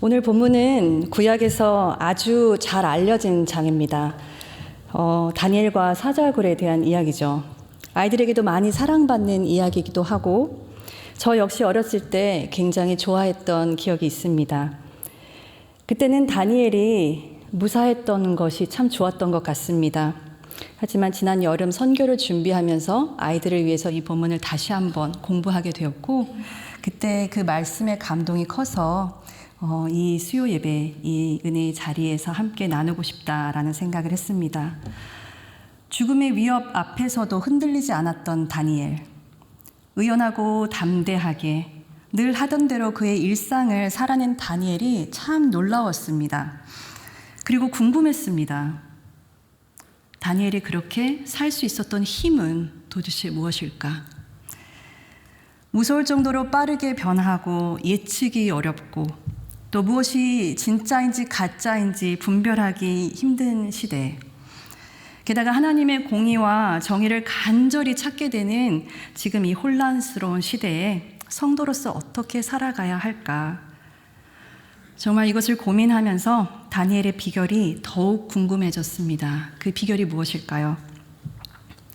오늘 본문은 구약에서 아주 잘 알려진 장입니다. 다니엘과 사자굴에 대한 이야기죠. 아이들에게도 많이 사랑받는 이야기이기도 하고 저 역시 어렸을 때 굉장히 좋아했던 기억이 있습니다. 그때는 다니엘이 무사했던 것이 참 좋았던 것 같습니다. 하지만 지난 여름 선교를 준비하면서 아이들을 위해서 이 본문을 다시 한번 공부하게 되었고 그때 그 말씀의 감동이 커서 이 수요 예배, 이 은혜의 자리에서 함께 나누고 싶다라는 생각을 했습니다. 죽음의 위협 앞에서도 흔들리지 않았던 다니엘. 의연하고 담대하게 늘 하던 대로 그의 일상을 살아낸 다니엘이 참 놀라웠습니다. 그리고 궁금했습니다. 다니엘이 그렇게 살 수 있었던 힘은 도대체 무엇일까? 무서울 정도로 빠르게 변하고 예측이 어렵고 또 무엇이 진짜인지 가짜인지 분별하기 힘든 시대. 게다가 하나님의 공의와 정의를 간절히 찾게 되는 지금 이 혼란스러운 시대에 성도로서 어떻게 살아가야 할까? 정말 이것을 고민하면서 다니엘의 비결이 더욱 궁금해졌습니다. 그 비결이 무엇일까요?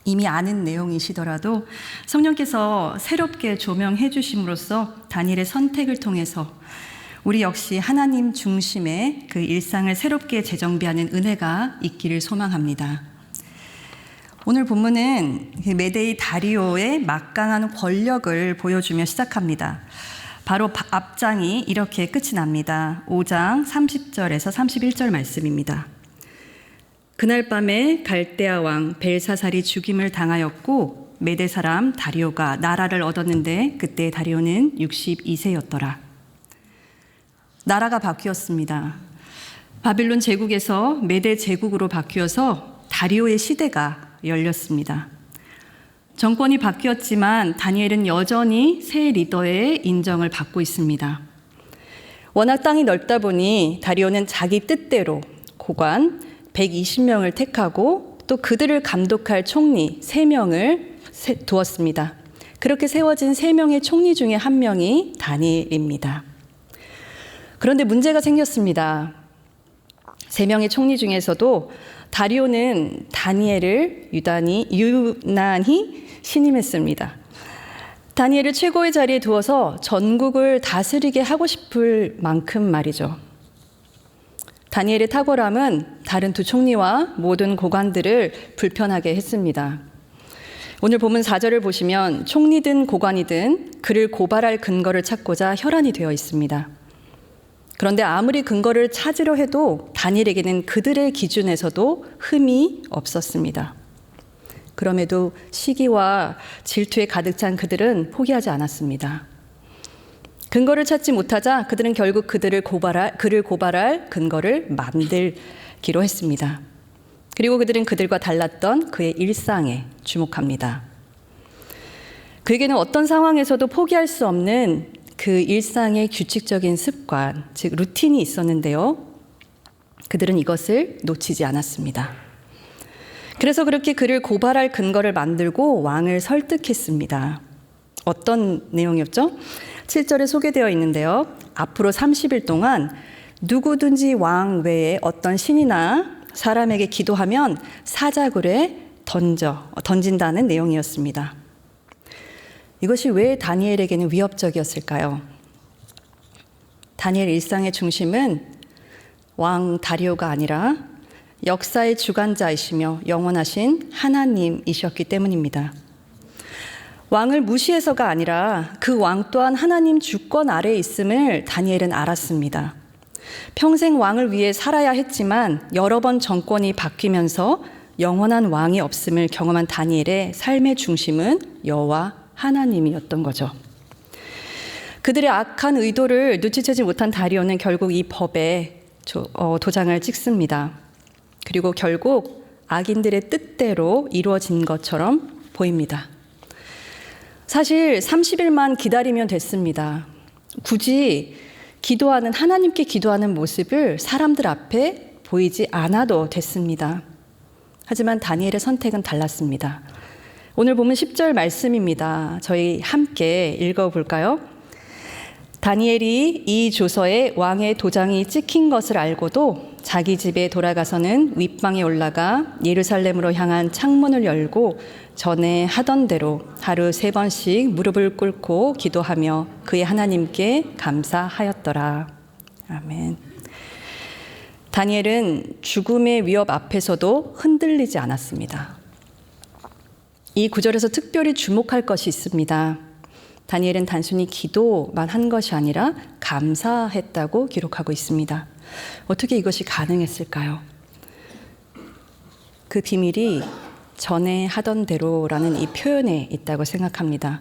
이미 아는 내용이시더라도 성령께서 새롭게 조명해 주심으로써 다니엘의 선택을 통해서 우리 역시 하나님 중심의 그 일상을 새롭게 재정비하는 은혜가 있기를 소망합니다. 오늘 본문은 메데이 다리오의 막강한 권력을 보여주며 시작합니다. 바로 앞장이 이렇게 끝이 납니다. 5장 30절에서 31절 말씀입니다. 그날 밤에 갈대아 왕 벨사살이 죽임을 당하였고 메대 사람 다리오가 나라를 얻었는데 그때 다리오는 62세였더라. 나라가 바뀌었습니다. 바빌론 제국에서 메대 제국으로 바뀌어서 다리오의 시대가 열렸습니다. 정권이 바뀌었지만 다니엘은 여전히 새 리더의 인정을 받고 있습니다. 워낙 땅이 넓다 보니 다리오는 자기 뜻대로 고관 120명을 택하고 또 그들을 감독할 총리 3명을 두었습니다. 그렇게 세워진 3명의 총리 중에 한 명이 다니엘입니다. 그런데 문제가 생겼습니다. 3명의 총리 중에서도 다리오는 다니엘을 유난히 신임했습니다. 다니엘을 최고의 자리에 두어서 전국을 다스리게 하고 싶을 만큼 말이죠. 다니엘의 탁월함은 다른 두 총리와 모든 고관들을 불편하게 했습니다. 오늘 본문 4절을 보시면 총리든 고관이든 그를 고발할 근거를 찾고자 혈안이 되어 있습니다. 그런데 아무리 근거를 찾으려 해도 다니엘에게는 그들의 기준에서도 흠이 없었습니다. 그럼에도 시기와 질투에 가득 찬 그들은 포기하지 않았습니다. 근거를 찾지 못하자 그들은 결국 그를 고발할 근거를 만들기로 했습니다. 그리고 그들은 그들과 달랐던 그의 일상에 주목합니다. 그에게는 어떤 상황에서도 포기할 수 없는 그 일상의 규칙적인 습관, 즉 루틴이 있었는데요. 그들은 이것을 놓치지 않았습니다. 그래서 그렇게 그를 고발할 근거를 만들고 왕을 설득했습니다. 어떤 내용이었죠? 7절에 소개되어 있는데요. 앞으로 30일 동안 누구든지 왕 외에 어떤 신이나 사람에게 기도하면 사자굴에 던진다는 내용이었습니다. 이것이 왜 다니엘에게는 위협적이었을까요? 다니엘 일상의 중심은 왕 다리오가 아니라 역사의 주관자이시며 영원하신 하나님이셨기 때문입니다. 왕을 무시해서가 아니라 그 왕 또한 하나님 주권 아래에 있음을 다니엘은 알았습니다. 평생 왕을 위해 살아야 했지만 여러 번 정권이 바뀌면서 영원한 왕이 없음을 경험한 다니엘의 삶의 중심은 여호와 하나님이었던 거죠. 그들의 악한 의도를 눈치채지 못한 다리오는 결국 이 법에 도장을 찍습니다. 그리고 결국 악인들의 뜻대로 이루어진 것처럼 보입니다. 사실 30일만 기다리면 됐습니다. 굳이 하나님께 기도하는 모습을 사람들 앞에 보이지 않아도 됐습니다. 하지만 다니엘의 선택은 달랐습니다. 오늘 보면 10절 말씀입니다. 저희 함께 읽어볼까요? 다니엘이 이 조서에 왕의 도장이 찍힌 것을 알고도 자기 집에 돌아가서는 윗방에 올라가 예루살렘으로 향한 창문을 열고 전에 하던 대로 하루 3번씩 무릎을 꿇고 기도하며 그의 하나님께 감사하였더라. 아멘. 다니엘은 죽음의 위협 앞에서도 흔들리지 않았습니다. 이 구절에서 특별히 주목할 것이 있습니다. 다니엘은 단순히 기도만 한 것이 아니라 감사했다고 기록하고 있습니다. 어떻게 이것이 가능했을까요? 그 비밀이 전에 하던 대로라는 이 표현에 있다고 생각합니다.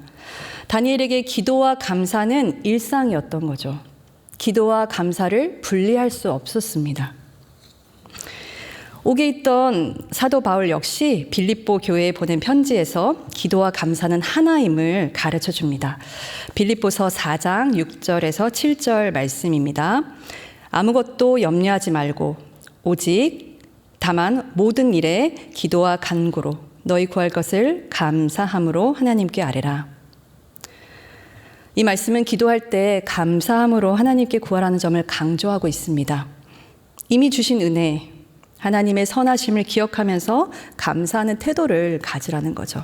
다니엘에게 기도와 감사는 일상이었던 거죠. 기도와 감사를 분리할 수 없었습니다. 옥에 있던 사도 바울 역시 빌립보 교회에 보낸 편지에서 기도와 감사는 하나임을 가르쳐 줍니다. 빌립보서 4장 6절에서 7절 말씀입니다. 아무것도 염려하지 말고 오직 다만 모든 일에 기도와 간구로 너희 구할 것을 감사함으로 하나님께 아뢰라. 이 말씀은 기도할 때 감사함으로 하나님께 구하라는 점을 강조하고 있습니다. 이미 주신 은혜, 하나님의 선하심을 기억하면서 감사하는 태도를 가지라는 거죠.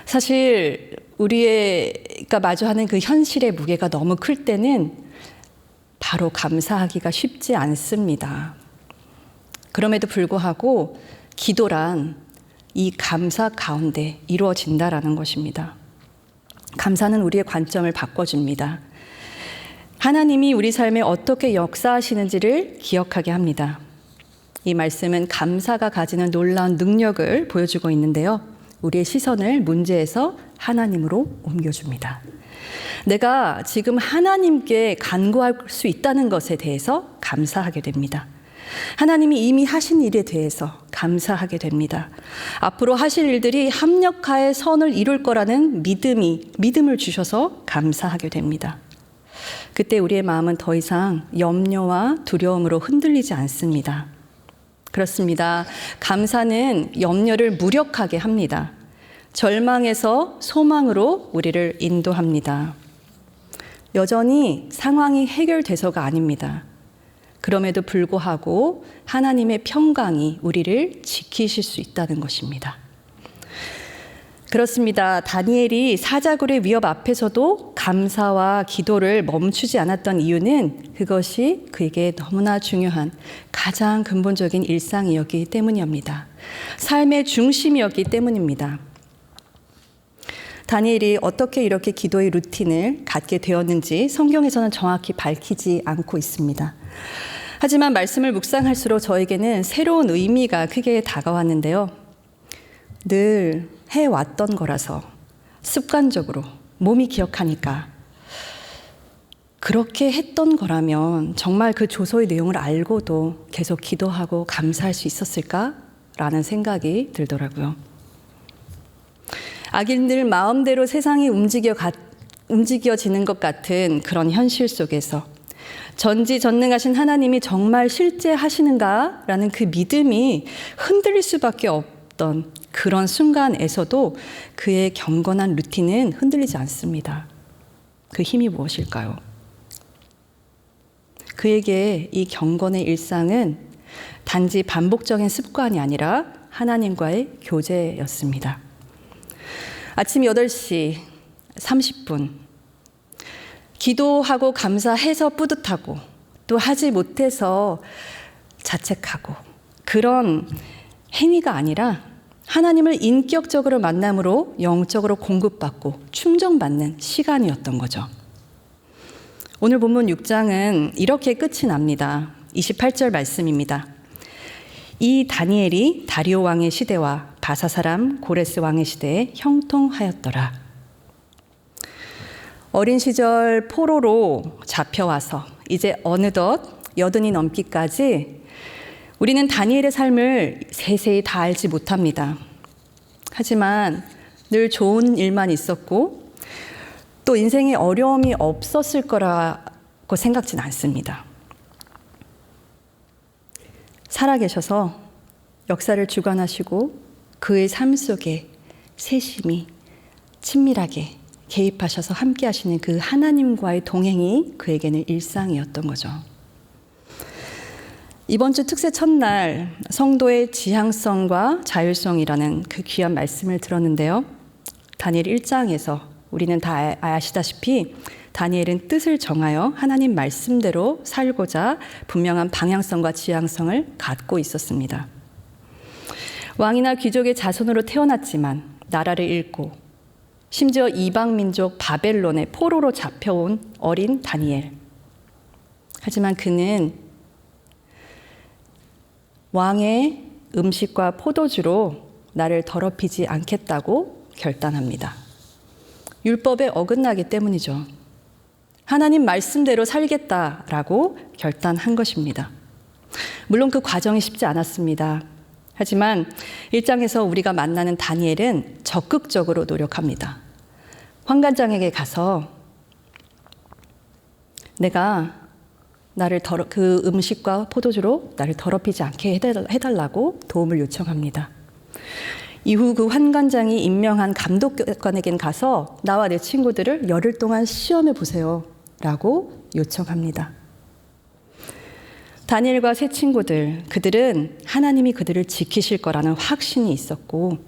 사실 우리가 마주하는 그 현실의 무게가 너무 클 때는 바로 감사하기가 쉽지 않습니다. 그럼에도 불구하고 기도란 이 감사 가운데 이루어진다라는 것입니다. 감사는 우리의 관점을 바꿔줍니다. 하나님이 우리 삶에 어떻게 역사하시는지를 기억하게 합니다. 이 말씀은 감사가 가지는 놀라운 능력을 보여주고 있는데요. 우리의 시선을 문제에서 하나님으로 옮겨줍니다. 내가 지금 하나님께 간구할 수 있다는 것에 대해서 감사하게 됩니다. 하나님이 이미 하신 일에 대해서 감사하게 됩니다. 앞으로 하실 일들이 합력하여 선을 이룰 거라는 믿음을 주셔서 감사하게 됩니다. 그때 우리의 마음은 더 이상 염려와 두려움으로 흔들리지 않습니다. 그렇습니다. 감사는 염려를 무력하게 합니다. 절망에서 소망으로 우리를 인도합니다. 여전히 상황이 해결돼서가 아닙니다. 그럼에도 불구하고 하나님의 평강이 우리를 지키실 수 있다는 것입니다. 그렇습니다. 다니엘이 사자굴의 위협 앞에서도 감사와 기도를 멈추지 않았던 이유는 그것이 그에게 너무나 중요한 가장 근본적인 일상이었기 때문입니다. 삶의 중심이었기 때문입니다. 다니엘이 어떻게 이렇게 기도의 루틴을 갖게 되었는지 성경에서는 정확히 밝히지 않고 있습니다. 하지만 말씀을 묵상할수록 저에게는 새로운 의미가 크게 다가왔는데요. 늘 해왔던 거라서 습관적으로 몸이 기억하니까 그렇게 했던 거라면 정말 그 조서의 내용을 알고도 계속 기도하고 감사할 수 있었을까라는 생각이 들더라고요. 악인들 마음대로 세상이 움직여지는 것 같은 그런 현실 속에서 전지전능하신 하나님이 정말 실제 하시는가라는 그 믿음이 흔들릴 수밖에 없던 그런 순간에서도 그의 경건한 루틴은 흔들리지 않습니다. 그 힘이 무엇일까요? 그에게 이 경건의 일상은 단지 반복적인 습관이 아니라 하나님과의 교제였습니다. 아침 8시 30분 기도하고 감사해서 뿌듯하고 또 하지 못해서 자책하고 그런 행위가 아니라 하나님을 인격적으로 만남으로 영적으로 공급받고 충전받는 시간이었던 거죠. 오늘 본문 6장은 이렇게 끝이 납니다. 28절 말씀입니다. 이 다니엘이 다리오 왕의 시대와 바사 사람 고레스 왕의 시대에 형통하였더라. 어린 시절 포로로 잡혀와서 이제 어느덧 80이 넘기까지 우리는 다니엘의 삶을 세세히 다 알지 못합니다. 하지만 늘 좋은 일만 있었고 또 인생에 어려움이 없었을 거라고 생각지는 않습니다. 살아계셔서 역사를 주관하시고 그의 삶 속에 세심히 친밀하게 개입하셔서 함께 하시는 그 하나님과의 동행이 그에게는 일상이었던 거죠. 이번 주 특세 첫날 성도의 지향성과 자율성이라는 그 귀한 말씀을 들었는데요. 다니엘 1장에서 우리는 다 아시다시피 다니엘은 뜻을 정하여 하나님 말씀대로 살고자 분명한 방향성과 지향성을 갖고 있었습니다. 왕이나 귀족의 자손으로 태어났지만 나라를 잃고 심지어 이방 민족 바벨론의 포로로 잡혀온 어린 다니엘. 하지만 그는 왕의 음식과 포도주로 나를 더럽히지 않겠다고 결단합니다. 율법에 어긋나기 때문이죠. 하나님 말씀대로 살겠다라고 결단한 것입니다. 물론 그 과정이 쉽지 않았습니다. 하지만 1장에서 우리가 만나는 다니엘은 적극적으로 노력합니다. 환관장에게 가서 내가 그 음식과 포도주로 나를 더럽히지 않게 해달라고 도움을 요청합니다. 이후 그 환관장이 임명한 감독관에겐 가서 나와 내 친구들을 열흘 동안 시험해 보세요 라고 요청합니다. 다니엘과 세 친구들, 그들은 하나님이 그들을 지키실 거라는 확신이 있었고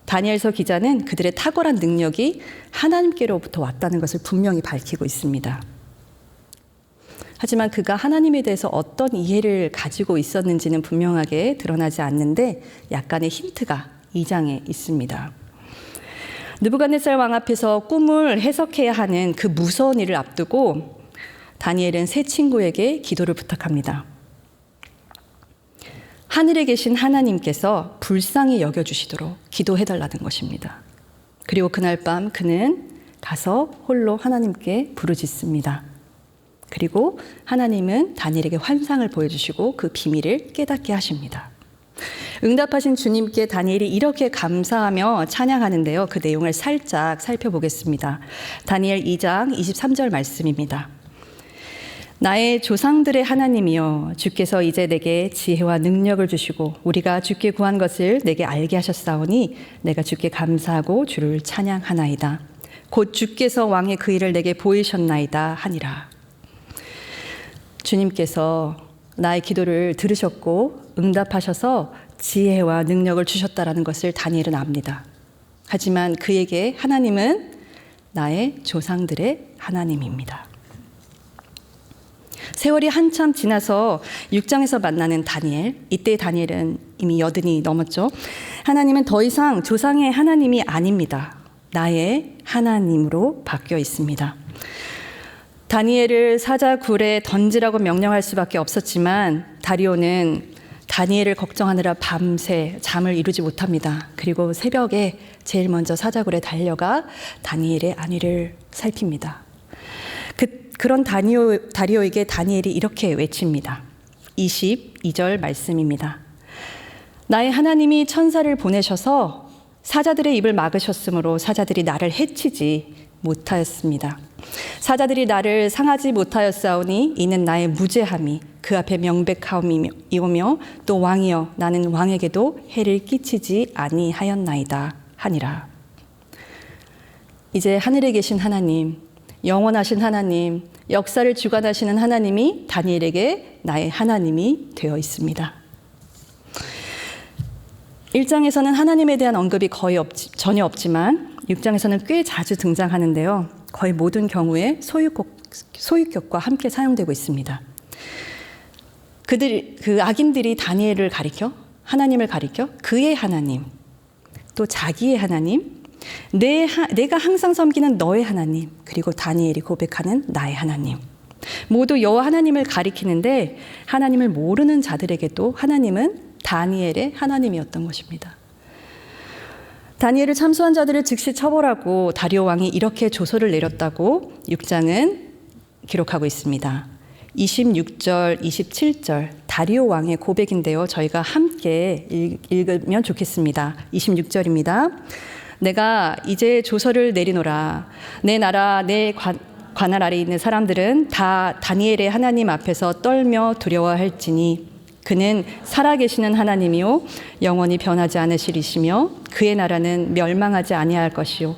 다니엘서 기자는 그들의 탁월한 능력이 하나님께로부터 왔다는 것을 분명히 밝히고 있습니다. 하지만 그가 하나님에 대해서 어떤 이해를 가지고 있었는지는 분명하게 드러나지 않는데 약간의 힌트가 2장에 있습니다. 느부갓네살 왕 앞에서 꿈을 해석해야 하는 그 무서운 일을 앞두고 다니엘은 세 친구에게 기도를 부탁합니다. 하늘에 계신 하나님께서 불쌍히 여겨주시도록 기도해달라는 것입니다. 그리고 그날 밤 그는 가서 홀로 하나님께 부르짖습니다. 그리고 하나님은 다니엘에게 환상을 보여주시고 그 비밀을 깨닫게 하십니다. 응답하신 주님께 다니엘이 이렇게 감사하며 찬양하는데요. 그 내용을 살짝 살펴보겠습니다. 다니엘 2장 23절 말씀입니다. 나의 조상들의 하나님이여, 주께서 이제 내게 지혜와 능력을 주시고 우리가 주께 구한 것을 내게 알게 하셨사오니 내가 주께 감사하고 주를 찬양하나이다. 곧 주께서 왕의 그 일을 내게 보이셨나이다 하니라. 주님께서 나의 기도를 들으셨고 응답하셔서 지혜와 능력을 주셨다라는 것을 다니엘은 압니다. 하지만 그에게 하나님은 나의 조상들의 하나님입니다. 세월이 한참 지나서 6장에서 만나는 다니엘, 이때 다니엘은 이미 80이 넘었죠. 하나님은 더 이상 조상의 하나님이 아닙니다. 나의 하나님으로 바뀌어 있습니다. 다니엘을 사자굴에 던지라고 명령할 수밖에 없었지만 다리오는 다니엘을 걱정하느라 밤새 잠을 이루지 못합니다. 그리고 새벽에 제일 먼저 사자굴에 달려가 다니엘의 안위를 살핍니다. 그런 다리오에게 다니엘이 이렇게 외칩니다. 22절 말씀입니다. 나의 하나님이 천사를 보내셔서 사자들의 입을 막으셨으므로 사자들이 나를 해치지 못하였습니다. 사자들이 나를 상하지 못하였사오니 이는 나의 무죄함이 그 앞에 명백하오며 또 왕이여 나는 왕에게도 해를 끼치지 아니하였나이다 하니라. 이제 하늘에 계신 하나님, 영원하신 하나님, 역사를 주관하시는 하나님이 다니엘에게 나의 하나님이 되어 있습니다. 1장에서는 하나님에 대한 언급이 전혀 없지만 6장에서는 꽤 자주 등장하는데요. 거의 모든 경우에 소유격과 함께 사용되고 있습니다. 그 악인들이 다니엘을 가리켜, 하나님을 가리켜 그의 하나님, 또 자기의 하나님, 내가 항상 섬기는 너의 하나님, 그리고 다니엘이 고백하는 나의 하나님, 모두 여호와 하나님을 가리키는데 하나님을 모르는 자들에게도 하나님은 다니엘의 하나님이었던 것입니다. 다니엘을 참소한 자들을 즉시 처벌하고 다리오 왕이 이렇게 조서를 내렸다고 6장은 기록하고 있습니다. 26절, 27절 다리오 왕의 고백인데요. 저희가 함께 읽으면 좋겠습니다. 26절입니다. 내가 이제 조서를 내리노라. 내 나라 내 관할 아래 있는 사람들은 다 다니엘의 하나님 앞에서 떨며 두려워할지니 그는 살아계시는 하나님이요 영원히 변하지 않으시리시며 그의 나라는 멸망하지 아니할 것이요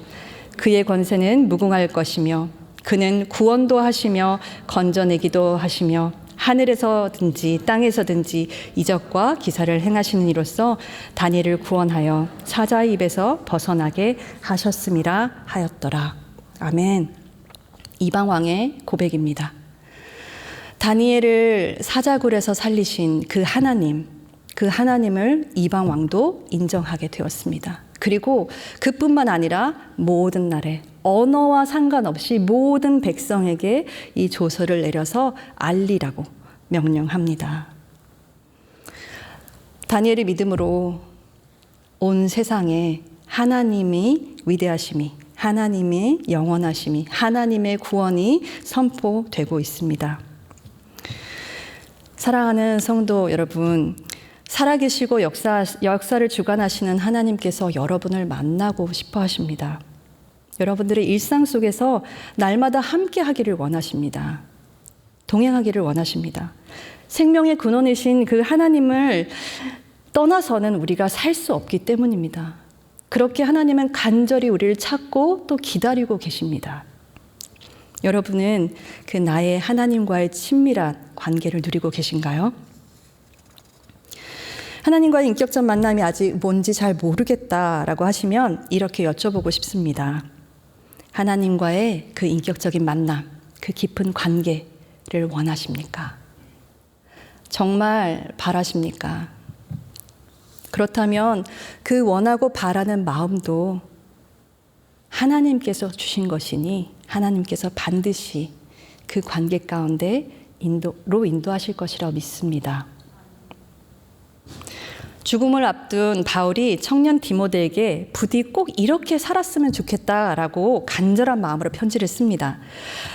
그의 권세는 무궁할 것이며 그는 구원도 하시며 건져내기도 하시며 하늘에서든지 땅에서든지 이적과 기사를 행하시는 이로써 다니엘을 구원하여 사자의 입에서 벗어나게 하셨음이라 하였더라. 아멘. 이방 왕의 고백입니다. 다니엘을 사자굴에서 살리신 그 하나님을 이방 왕도 인정하게 되었습니다. 그리고 그뿐만 아니라 모든 나라에 언어와 상관없이 모든 백성에게 이 조서를 내려서 알리라고 명령합니다. 다니엘의 믿음으로 온 세상에 하나님의 위대하심이, 하나님의 영원하심이, 하나님의 구원이 선포되고 있습니다. 사랑하는 성도 여러분, 살아계시고 역사를 주관하시는 하나님께서 여러분을 만나고 싶어 하십니다. 여러분들의 일상 속에서 날마다 함께 하기를 원하십니다. 동행하기를 원하십니다. 생명의 근원이신 그 하나님을 떠나서는 우리가 살 수 없기 때문입니다. 그렇게 하나님은 간절히 우리를 찾고 또 기다리고 계십니다. 여러분은 그 나의 하나님과의 친밀한 관계를 누리고 계신가요? 하나님과의 인격적 만남이 아직 뭔지 잘 모르겠다라고 하시면 이렇게 여쭤보고 싶습니다. 하나님과의 그 인격적인 만남, 그 깊은 관계를 원하십니까? 정말 바라십니까? 그렇다면 그 원하고 바라는 마음도 하나님께서 주신 것이니 하나님께서 반드시 그 관계 가운데 인도하실 것이라 믿습니다. 죽음을 앞둔 바울이 청년 디모데에게 부디 꼭 이렇게 살았으면 좋겠다라고 간절한 마음으로 편지를 씁니다.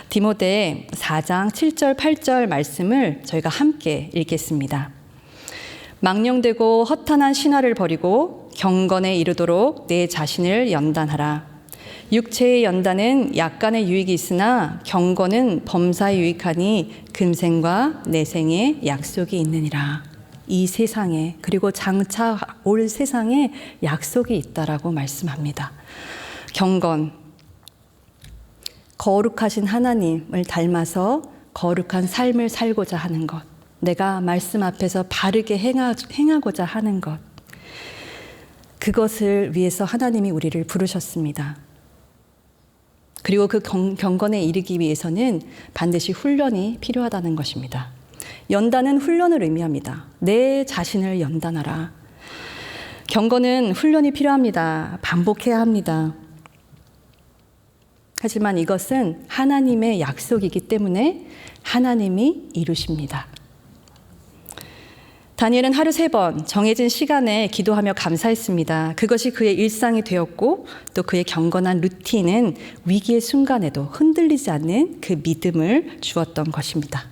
디모데 4장 7절 8절 말씀을 저희가 함께 읽겠습니다. 망령되고 허탄한 신화를 버리고 경건에 이르도록 내 자신을 연단하라. 육체의 연단은 약간의 유익이 있으나 경건은 범사에 유익하니 금생과 내생에 약속이 있느니라. 이 세상에, 그리고 장차 올 세상에 약속이 있다라고 말씀합니다. 경건, 거룩하신 하나님을 닮아서 거룩한 삶을 살고자 하는 것, 내가 말씀 앞에서 바르게 행하고자 하는 것, 그것을 위해서 하나님이 우리를 부르셨습니다. 그리고 그 경건에 이르기 위해서는 반드시 훈련이 필요하다는 것입니다. 연단은 훈련을 의미합니다. 내 자신을 연단하라. 경건은 훈련이 필요합니다. 반복해야 합니다. 하지만 이것은 하나님의 약속이기 때문에 하나님이 이루십니다. 다니엘은 하루 3번 정해진 시간에 기도하며 감사했습니다. 그것이 그의 일상이 되었고 또 그의 경건한 루틴은 위기의 순간에도 흔들리지 않는 그 믿음을 주었던 것입니다.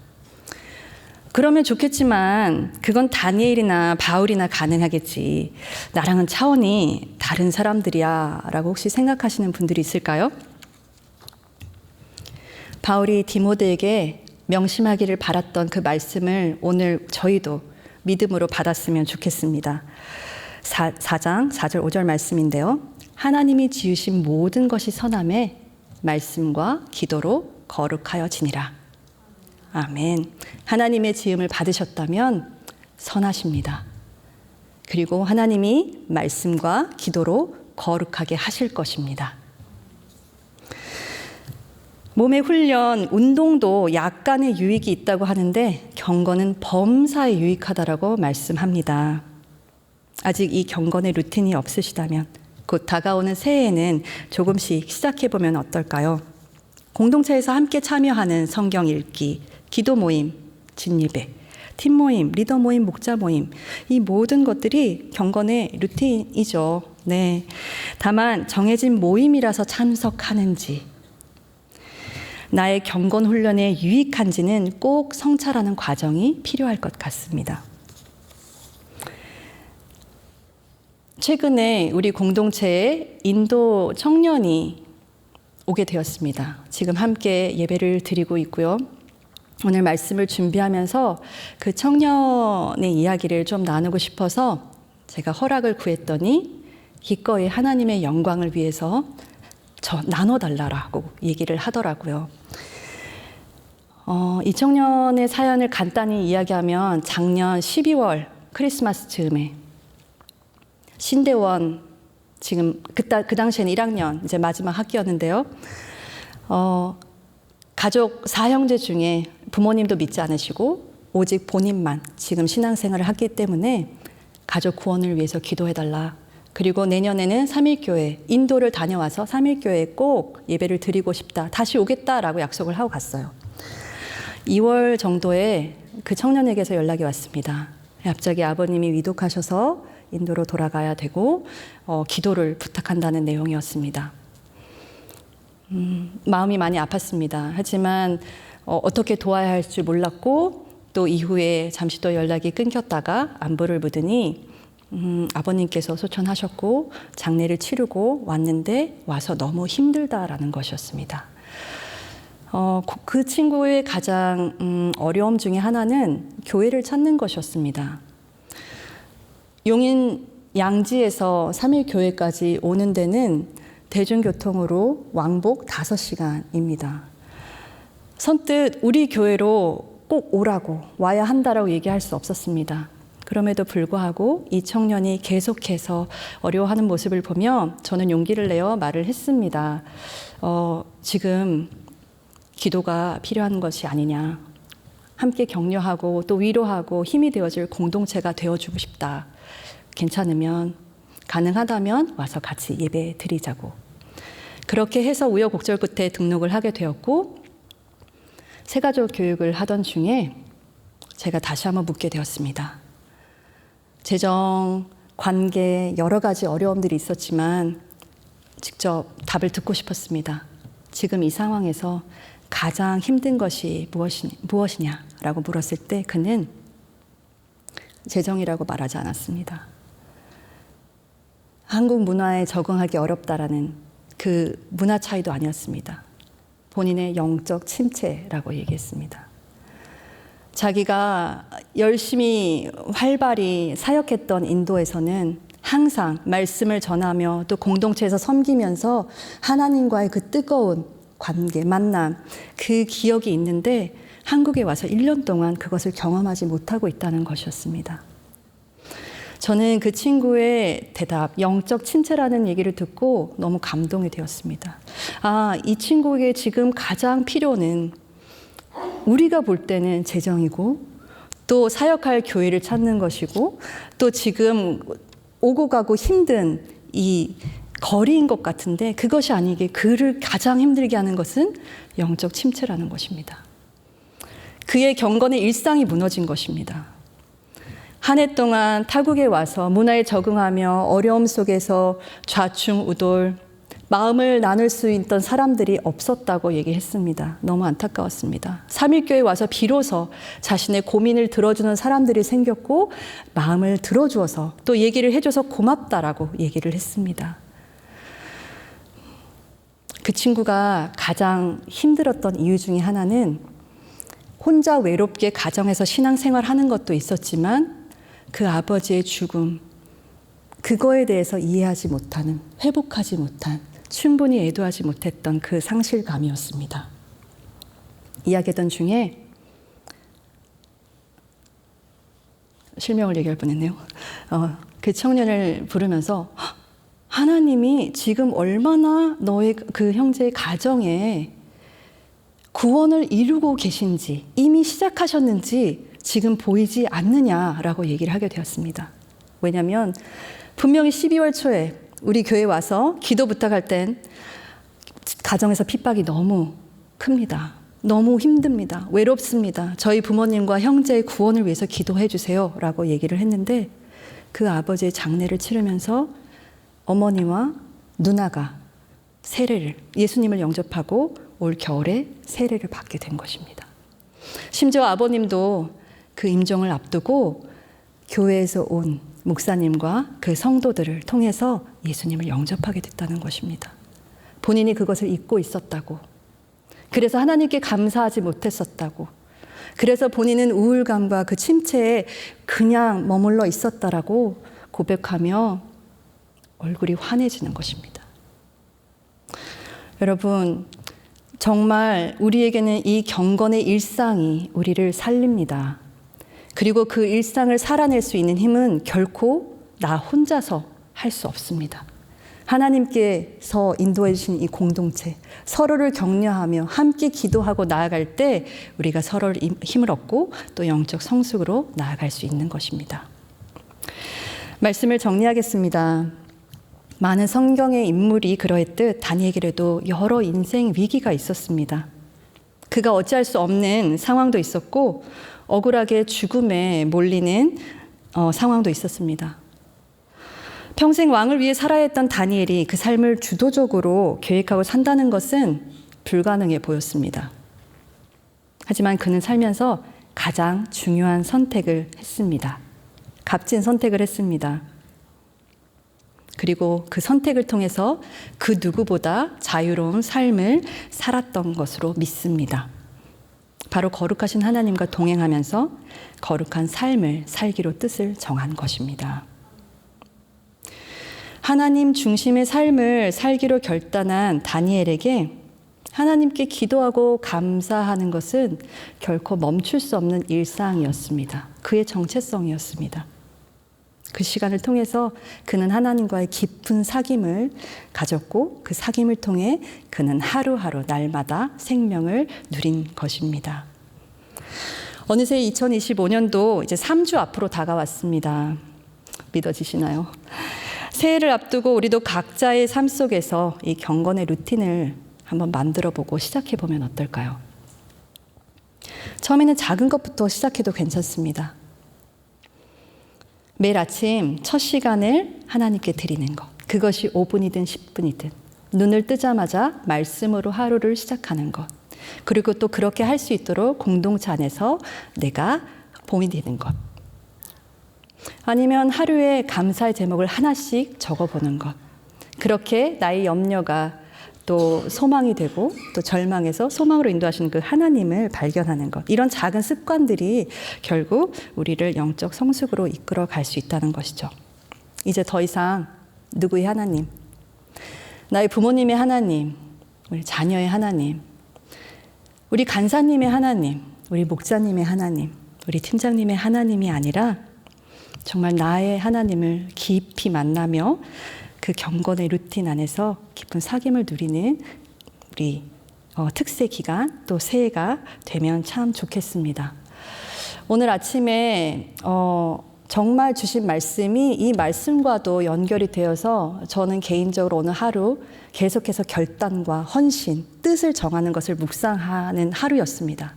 그러면 좋겠지만 그건 다니엘이나 바울이나 가능하겠지. 나랑은 차원이 다른 사람들이야 라고 혹시 생각하시는 분들이 있을까요? 바울이 디모데에게 명심하기를 바랐던 그 말씀을 오늘 저희도 믿음으로 받았으면 좋겠습니다. 4장 4절 5절 말씀인데요. 하나님이 지으신 모든 것이 선함에 말씀과 기도로 거룩하여 지니라. 아멘. 하나님의 지음을 받으셨다면 선하십니다. 그리고 하나님이 말씀과 기도로 거룩하게 하실 것입니다. 몸의 훈련, 운동도 약간의 유익이 있다고 하는데 경건은 범사에 유익하다라고 말씀합니다. 아직 이 경건의 루틴이 없으시다면 곧 다가오는 새해에는 조금씩 시작해보면 어떨까요? 공동체에서 함께 참여하는 성경 읽기, 기도 모임, 진예배, 팀 모임, 리더 모임, 목자 모임, 이 모든 것들이 경건의 루틴이죠. 네. 다만 정해진 모임이라서 참석하는지, 나의 경건 훈련에 유익한지는 꼭 성찰하는 과정이 필요할 것 같습니다. 최근에 우리 공동체에 인도 청년이 오게 되었습니다. 지금 함께 예배를 드리고 있고요. 오늘 말씀을 준비하면서 그 청년의 이야기를 좀 나누고 싶어서 제가 허락을 구했더니 기꺼이 하나님의 영광을 위해서 나눠달라고 얘기를 하더라고요. 이 청년의 사연을 간단히 이야기하면 작년 12월 크리스마스 즈음에 신대원, 지금 그 당시에는 1학년 이제 마지막 학기였는데요. 가족 4형제 중에 부모님도 믿지 않으시고 오직 본인만 지금 신앙생활을 했기 때문에 가족 구원을 위해서 기도해달라. 그리고 내년에는 3.1교회 인도를 다녀와서 3.1교회에 꼭 예배를 드리고 싶다. 다시 오겠다라고 약속을 하고 갔어요. 2월 정도에 그 청년에게서 연락이 왔습니다. 갑자기 아버님이 위독하셔서 인도로 돌아가야 되고 기도를 부탁한다는 내용이었습니다. 마음이 많이 아팠습니다. 하지만 어떻게 도와야 할 줄 몰랐고 또 이후에 잠시 또 연락이 끊겼다가 안부를 묻으니 아버님께서 소천하셨고 장례를 치르고 왔는데 와서 너무 힘들다라는 것이었습니다. 그 친구의 가장 어려움 중에 하나는 교회를 찾는 것이었습니다. 용인 양지에서 3.1교회까지 오는 데는 대중교통으로 왕복 5시간입니다. 선뜻 우리 교회로 꼭 오라고 와야 한다라고 얘기할 수 없었습니다. 그럼에도 불구하고 이 청년이 계속해서 어려워하는 모습을 보며 저는 용기를 내어 말을 했습니다. 지금 기도가 필요한 것이 아니냐. 함께 격려하고 또 위로하고 힘이 되어줄 공동체가 되어주고 싶다. 괜찮으면 가능하다면 와서 같이 예배 드리자고. 그렇게 해서 우여곡절 끝에 등록을 하게 되었고 새가족 교육을 하던 중에 제가 다시 한번 묻게 되었습니다. 재정, 관계 여러 가지 어려움들이 있었지만 직접 답을 듣고 싶었습니다. 지금 이 상황에서 가장 힘든 것이 무엇이냐라고 물었을 때 그는 재정이라고 말하지 않았습니다. 한국 문화에 적응하기 어렵다라는 그 문화 차이도 아니었습니다. 본인의 영적 침체라고 얘기했습니다. 자기가 열심히 활발히 사역했던 인도에서는 항상 말씀을 전하며 또 공동체에서 섬기면서 하나님과의 그 뜨거운 관계, 만남, 그 기억이 있는데 한국에 와서 1년 동안 그것을 경험하지 못하고 있다는 것이었습니다. 저는 그 친구의 대답, 영적 침체라는 얘기를 듣고 너무 감동이 되었습니다. 이 친구에게 지금 가장 필요는 우리가 볼 때는 재정이고 또 사역할 교회를 찾는 것이고 또 지금 오고 가고 힘든 이 거리인 것 같은데 그것이 아니게 그를 가장 힘들게 하는 것은 영적 침체라는 것입니다. 그의 경건의 일상이 무너진 것입니다. 한 해 동안 타국에 와서 문화에 적응하며 어려움 속에서 좌충우돌, 마음을 나눌 수 있던 사람들이 없었다고 얘기했습니다. 너무 안타까웠습니다. 3.1교회에 와서 비로소 자신의 고민을 들어주는 사람들이 생겼고 마음을 들어주어서 또 얘기를 해줘서 고맙다라고 얘기를 했습니다. 그 친구가 가장 힘들었던 이유 중에 하나는 혼자 외롭게 가정에서 신앙생활하는 것도 있었지만 그 아버지의 죽음, 그거에 대해서 이해하지 못하는, 회복하지 못한, 충분히 애도하지 못했던 그 상실감이었습니다. 이야기하던 중에 실명을 얘기할 뻔했네요. 그 청년을 부르면서 하나님이 지금 얼마나 너의 그 형제의 가정에 구원을 이루고 계신지, 이미 시작하셨는지 지금 보이지 않느냐라고 얘기를 하게 되었습니다. 왜냐하면 분명히 12월 초에 우리 교회 와서 기도 부탁할 땐 가정에서 핍박이 너무 큽니다. 너무 힘듭니다. 외롭습니다. 저희 부모님과 형제의 구원을 위해서 기도해 주세요 라고 얘기를 했는데 그 아버지의 장례를 치르면서 어머니와 누나가 세례를, 예수님을 영접하고 올 겨울에 세례를 받게 된 것입니다. 심지어 아버님도 그 임종을 앞두고 교회에서 온 목사님과 그 성도들을 통해서 예수님을 영접하게 됐다는 것입니다. 본인이 그것을 잊고 있었다고. 그래서 하나님께 감사하지 못했었다고. 그래서 본인은 우울감과 그 침체에 그냥 머물러 있었다라고 고백하며 얼굴이 환해지는 것입니다. 여러분, 정말 우리에게는 이 경건의 일상이 우리를 살립니다. 그리고 그 일상을 살아낼 수 있는 힘은 결코 나 혼자서 할 수 없습니다. 하나님께서 인도해 주신 이 공동체, 서로를 격려하며 함께 기도하고 나아갈 때 우리가 서로를 힘을 얻고 또 영적 성숙으로 나아갈 수 있는 것입니다. 말씀을 정리하겠습니다. 많은 성경의 인물이 그러했듯 다니엘에게도 여러 인생 위기가 있었습니다. 그가 어찌할 수 없는 상황도 있었고 억울하게 죽음에 몰리는 상황도 있었습니다. 평생 왕을 위해 살아야 했던 다니엘이 그 삶을 주도적으로 계획하고 산다는 것은 불가능해 보였습니다. 하지만 그는 살면서 가장 중요한 선택을 했습니다. 값진 선택을 했습니다. 그리고 그 선택을 통해서 그 누구보다 자유로운 삶을 살았던 것으로 믿습니다. 바로 거룩하신 하나님과 동행하면서 거룩한 삶을 살기로 뜻을 정한 것입니다. 하나님 중심의 삶을 살기로 결단한 다니엘에게 하나님께 기도하고 감사하는 것은 결코 멈출 수 없는 일상이었습니다. 그의 정체성이었습니다. 그 시간을 통해서 그는 하나님과의 깊은 사귐을 가졌고 그 사귐을 통해 그는 하루하루 날마다 생명을 누린 것입니다. 어느새 2025년도 이제 3주 앞으로 다가왔습니다. 믿어지시나요? 새해를 앞두고 우리도 각자의 삶 속에서 이 경건의 루틴을 한번 만들어보고 시작해보면 어떨까요? 처음에는 작은 것부터 시작해도 괜찮습니다. 매일 아침 첫 시간을 하나님께 드리는 것. 그것이 5분이든 10분이든 눈을 뜨자마자 말씀으로 하루를 시작하는 것. 그리고 또 그렇게 할 수 있도록 공동체 안에서 내가 봄이 되는 것. 아니면 하루에 감사의 제목을 하나씩 적어보는 것. 그렇게 나의 염려가 또 소망이 되고 또 절망에서 소망으로 인도하시는 그 하나님을 발견하는 것. 이런 작은 습관들이 결국 우리를 영적 성숙으로 이끌어 갈 수 있다는 것이죠. 이제 더 이상 누구의 하나님, 나의 부모님의 하나님, 우리 자녀의 하나님, 우리 간사님의 하나님, 우리 목자님의 하나님, 우리 팀장님의 하나님이 아니라 정말 나의 하나님을 깊이 만나며 그 경건의 루틴 안에서 깊은 사귐을 누리는 우리 특세 기간 또 새해가 되면 참 좋겠습니다. 오늘 아침에 정말 주신 말씀이 이 말씀과도 연결이 되어서 저는 개인적으로 오늘 하루 계속해서 결단과 헌신, 뜻을 정하는 것을 묵상하는 하루였습니다.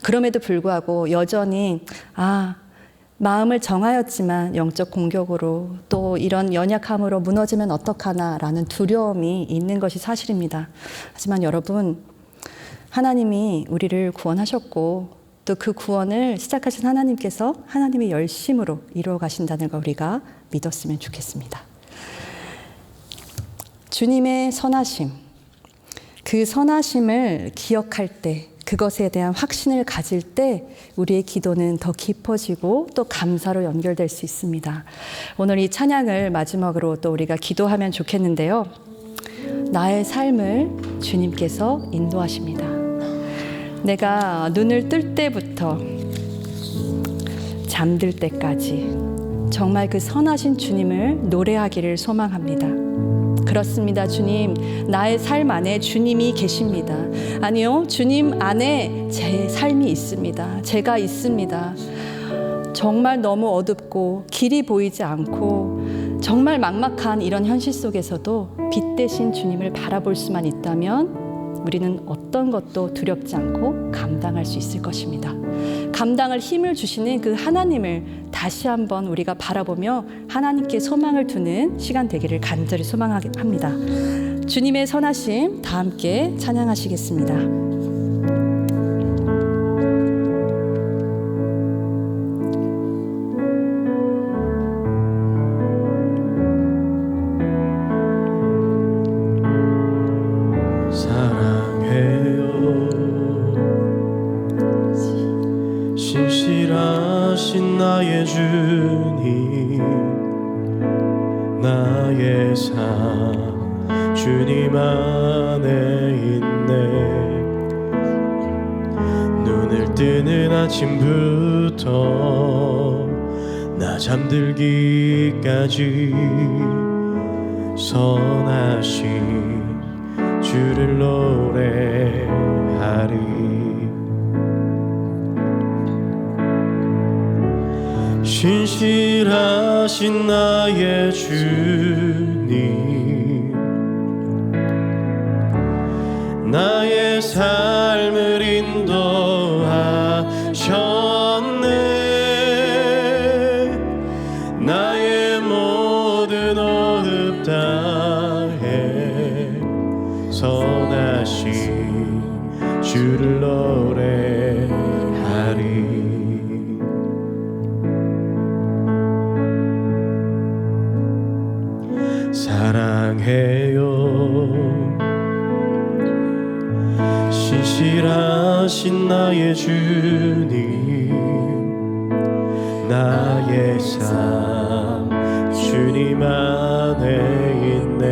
그럼에도 불구하고 여전히 마음을 정하였지만 영적 공격으로 또 이런 연약함으로 무너지면 어떡하나라는 두려움이 있는 것이 사실입니다. 하지만 여러분, 하나님이 우리를 구원하셨고 또 그 구원을 시작하신 하나님께서 하나님의 열심으로 이루어 가신다는 걸 우리가 믿었으면 좋겠습니다. 주님의 선하심, 그 선하심을 기억할 때 그것에 대한 확신을 가질 때 우리의 기도는 더 깊어지고 또 감사로 연결될 수 있습니다. 오늘 이 찬양을 마지막으로 또 우리가 기도하면 좋겠는데요. 나의 삶을 주님께서 인도하십니다. 내가 눈을 뜰 때부터 잠들 때까지 정말 그 선하신 주님을 노래하기를 소망합니다. 그렇습니다. 주님, 나의 삶 안에 주님이 계십니다. 아니요, 주님 안에 제 삶이 있습니다. 제가 있습니다. 정말 너무 어둡고 길이 보이지 않고 정말 막막한 이런 현실 속에서도 빛 대신 주님을 바라볼 수만 있다면 우리는 어떤 것도 두렵지 않고 감당할 수 있을 것입니다. 감당할 힘을 주시는 그 하나님을 다시 한번 우리가 바라보며 하나님께 소망을 두는 시간 되기를 간절히 소망합니다. 주님의 선하심 다 함께 찬양하시겠습니다. 신실하신 나의 주님, 나의 삶 주님 안에 있네. 눈을 뜨는 아침부터 나 잠들기까지 선하신 주를 노래하리. 신실하신 나의 주님, 나의 삶을 인도하셨네. 나의 모든 호흡 다해 선하신 주를 노래하리. 사랑해요 신실하신 나의 주님, 나의 삶 주님 안에 있네.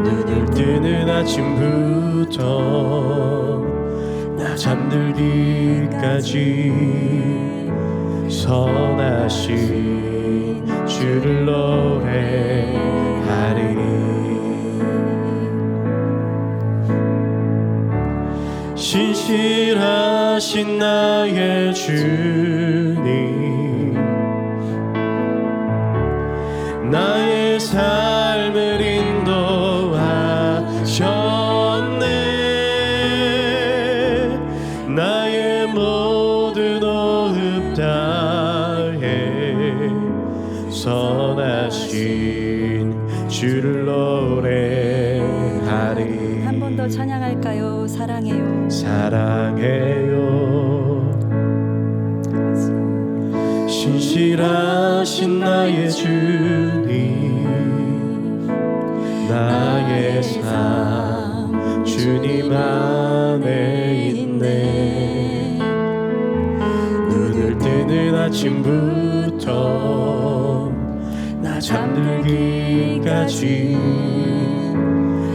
눈을 뜨는 아침부터 나 잠들기까지 선하신 주를 노래하리. 신실하신 나의 주님, 나의 삶을 인도하셨네. 나의 모든 호흡 다해 선하신 주를 노래하리. 한 번 더 찬양할까요? 사랑해요. 사랑해요 신실하신 나의 주님, 나의 삶 주님 안에 있네. 눈을 뜨는 아침부터 나 잠들기까지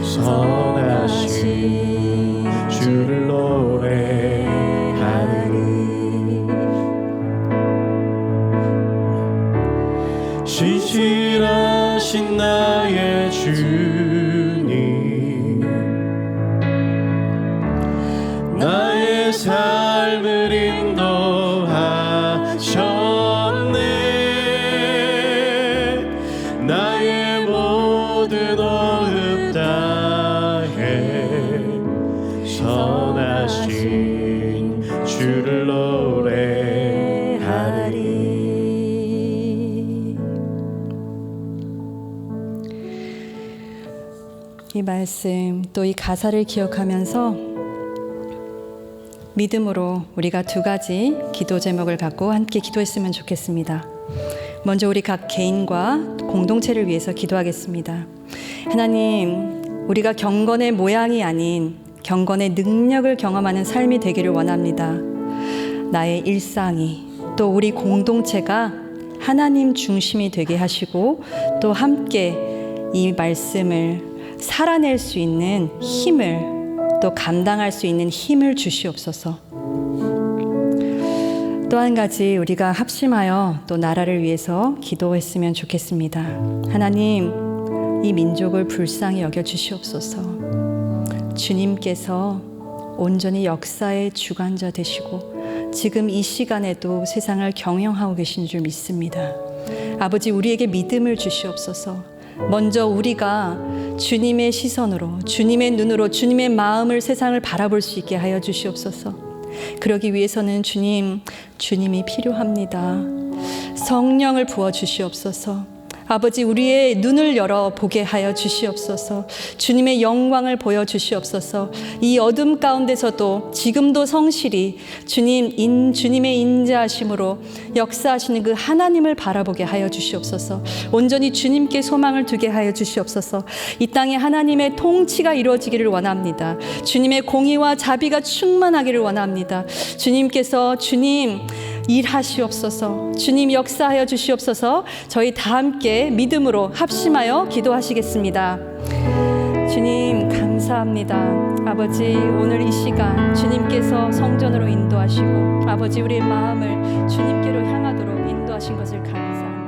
선하신 주를 노래하리. 신실하신 나의 주님, 나의 삶을 인도하셨네. 나의 모든 호흡 다해 선하신 주를 노래하리. 이 말씀 또 이 가사를 기억하면서 믿음으로 우리가 두 가지 기도 제목을 갖고 함께 기도했으면 좋겠습니다. 먼저 우리 각 개인과 공동체를 위해서 기도하겠습니다. 하나님, 우리가 경건의 모양이 아닌 경건의 능력을 경험하는 삶이 되기를 원합니다. 나의 일상이 또 우리 공동체가 하나님 중심이 되게 하시고 또 함께 이 말씀을 살아낼 수 있는 힘을 또 감당할 수 있는 힘을 주시옵소서. 또 한 가지 우리가 합심하여 또 나라를 위해서 기도했으면 좋겠습니다. 하나님, 이 민족을 불쌍히 여겨 주시옵소서. 주님께서 온전히 역사의 주관자 되시고 지금 이 시간에도 세상을 경영하고 계신 줄 믿습니다. 아버지, 우리에게 믿음을 주시옵소서. 먼저 우리가 주님의 시선으로, 주님의 눈으로, 주님의 마음을 세상을 바라볼 수 있게 하여 주시옵소서. 그러기 위해서는 주님이 필요합니다. 성령을 부어 주시옵소서. 아버지, 우리의 눈을 열어 보게 하여 주시옵소서. 주님의 영광을 보여 주시옵소서. 이 어둠 가운데서도 지금도 성실히 주님의 인자하심으로 역사하시는 그 하나님을 바라보게 하여 주시옵소서. 온전히 주님께 소망을 두게 하여 주시옵소서. 이 땅에 하나님의 통치가 이루어지기를 원합니다. 주님의 공의와 자비가 충만하기를 원합니다. 주님 일하시옵소서. 주님 역사하여 주시옵소서. 저희 다 함께 믿음으로 합심하여 기도하시겠습니다. 주님 감사합니다. 아버지, 오늘 이 시간 주님께서 성전으로 인도하시고 아버지 우리의 마음을 주님께로 향하도록 인도하신 것을 감사합니다.